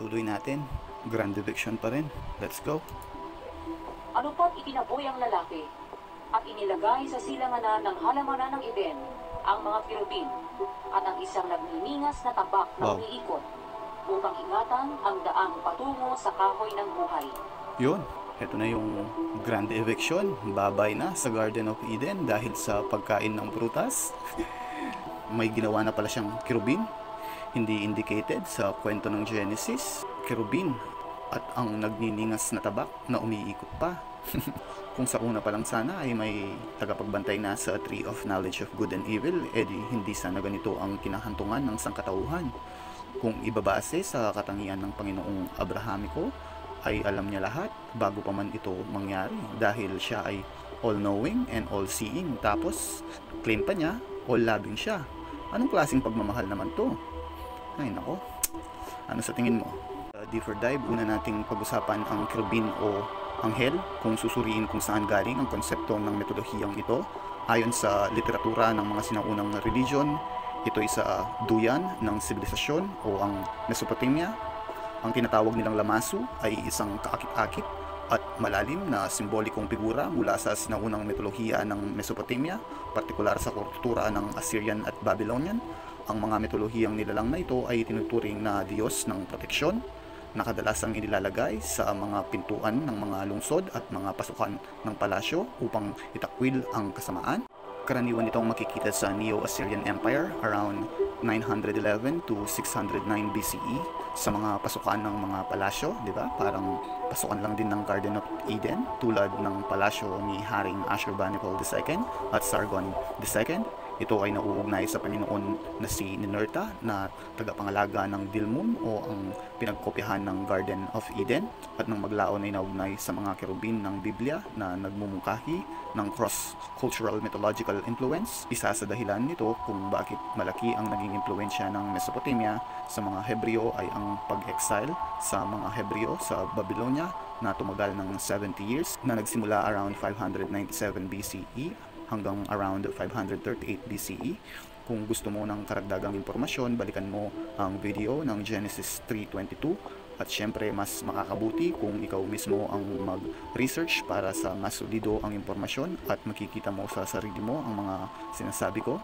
Pagpatuloy natin. Grand eviction pa rin. Let's go. Ano pa't itinaboy ang lalaki at inilagay sa silanganan ng halamanan ng Eden ang mga kirubin at ang isang nagniningas na tabak na umiikot upang ingatan ang daang patungo sa kahoy ng buhay. Yun, ito na yung grand eviction. Babay na sa Garden of Eden dahil sa pagkain ng prutas. May ginawa na pala siyang kirubin. Hindi indicated sa kwento ng Genesis. Kirubin at ang nagniningas na tabak na umiikot pa. Kung sa una pa lang sana ay may tagapagbantay na sa Tree of Knowledge of Good and Evil, edi hindi sana ganito ang kinahantungan ng sangkatauhan. Kung ibabase sa katangian ng Panginoong Abrahamiko, ay alam niya lahat bago pa man ito mangyari dahil siya ay all-knowing and all-seeing. Tapos, claim pa niya, all-loving siya. Anong klaseng pagmamahal naman to? Ay nako, ano sa tingin mo? Deeper dive, una nating pag-usapan ang kirubin o anghel, kung susuriin kung saan galing ang konsepto ng metodologiyang ito. Ayon sa literatura ng mga sinaunang religion, ito ay sa duyan ng sibilisasyon o ang Mesopotamia. Ang tinatawag nilang lamasu ay isang kaakit-akit at malalim na simbolikong figura mula sa sinaunang mitolohiya ng Mesopotamia, partikular sa kultura ng Assyrian at Babylonian. Ang mga mitolohiyang nilalang na ito ay tinuturing na Diyos ng proteksyon, na kadalasang inilalagay sa mga pintuan ng mga lungsod at mga pasukan ng palasyo upang itakwil ang kasamaan. Karaniwan itong makikita sa Neo-Assyrian Empire around 911 to 609 BCE sa mga pasukan ng mga palasyo, di ba? Parang pasukan lang din ng Garden of Eden tulad ng palasyo ni Haring Ashurbanipal II at Sargon II. Ito ay nauugnay sa Panginoon na si Ninurta na tagapangalaga ng Dilmun o ang pinagkopyahan ng Garden of Eden, at nang maglaon ay nauugnay sa mga kerubin ng Biblia na nagmumungkahi ng cross-cultural mythological influence. Isa sa dahilan nito kung bakit malaki ang naging impluensya ng Mesopotamia sa mga Hebreo ay ang pag-exile sa mga Hebreo sa Babylonia na tumagal ng 70 years na nagsimula around 597 BCE hanggang around 538 BCE. Kung gusto mo ng karagdagang impormasyon, balikan mo ang video ng Genesis 3:22. At syempre, mas makakabuti kung ikaw mismo ang mag-research para sa mas solido ang impormasyon at makikita mo sa sarili mo ang mga sinasabi ko.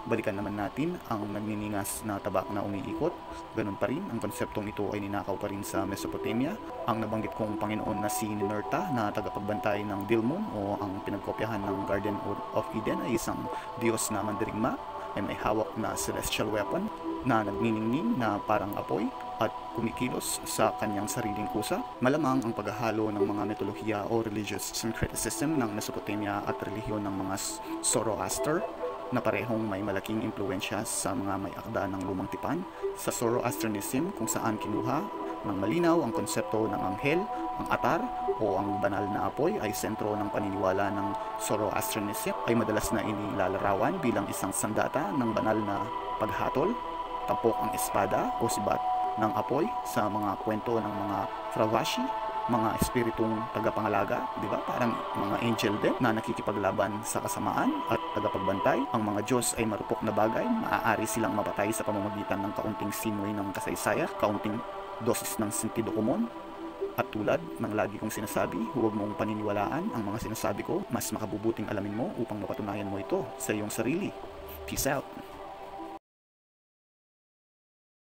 Balikan naman natin ang nagniningas na tabak na umiikot. Ganun pa rin, ang konseptong ito ay ninakaw pa rin sa Mesopotamia. Ang nabanggit kong Panginoon na si Ninurta na tagapagbantay ng Dilmun o ang pinagkopyahan ng Garden of Eden ay isang Diyos na mandirigma, ay may hawak na celestial weapon na nagniningning na parang apoy at kumikilos sa kanyang sariling kusa. Malamang ang paghahalo ng mga mitolohiya o religious syncretism ng Mesopotamia at relihiyon ng mga Zoroaster na parehong may malaking impluensya sa mga may akda ng lumang tipan. Sa Zoroastrianism, kung saan kinuha ng malinaw ang konsepto ng anghel, ang atar o ang banal na apoy ay sentro ng paniniwala ng Zoroastrianism, ay madalas na inilalarawan bilang isang sandata ng banal na paghatol. Tampok ang espada o sibat ng apoy sa mga kwento ng mga Fravashi, mga espiritong tagapangalaga, di ba? Parang mga angel din na nakikipaglaban sa kasamaan at tagapagbantay. Ang mga Diyos ay marupok na bagay, maaari silang mapatay sa pamamagitan ng kaunting simoy ng kasaysayan, kaunting dosis ng sentido komon. At tulad ng lagi kong sinasabi, huwag mong paniniwalaan ang mga sinasabi ko, mas makabubuting alamin mo upang mapatunayan mo ito sa iyong sarili. Peace out!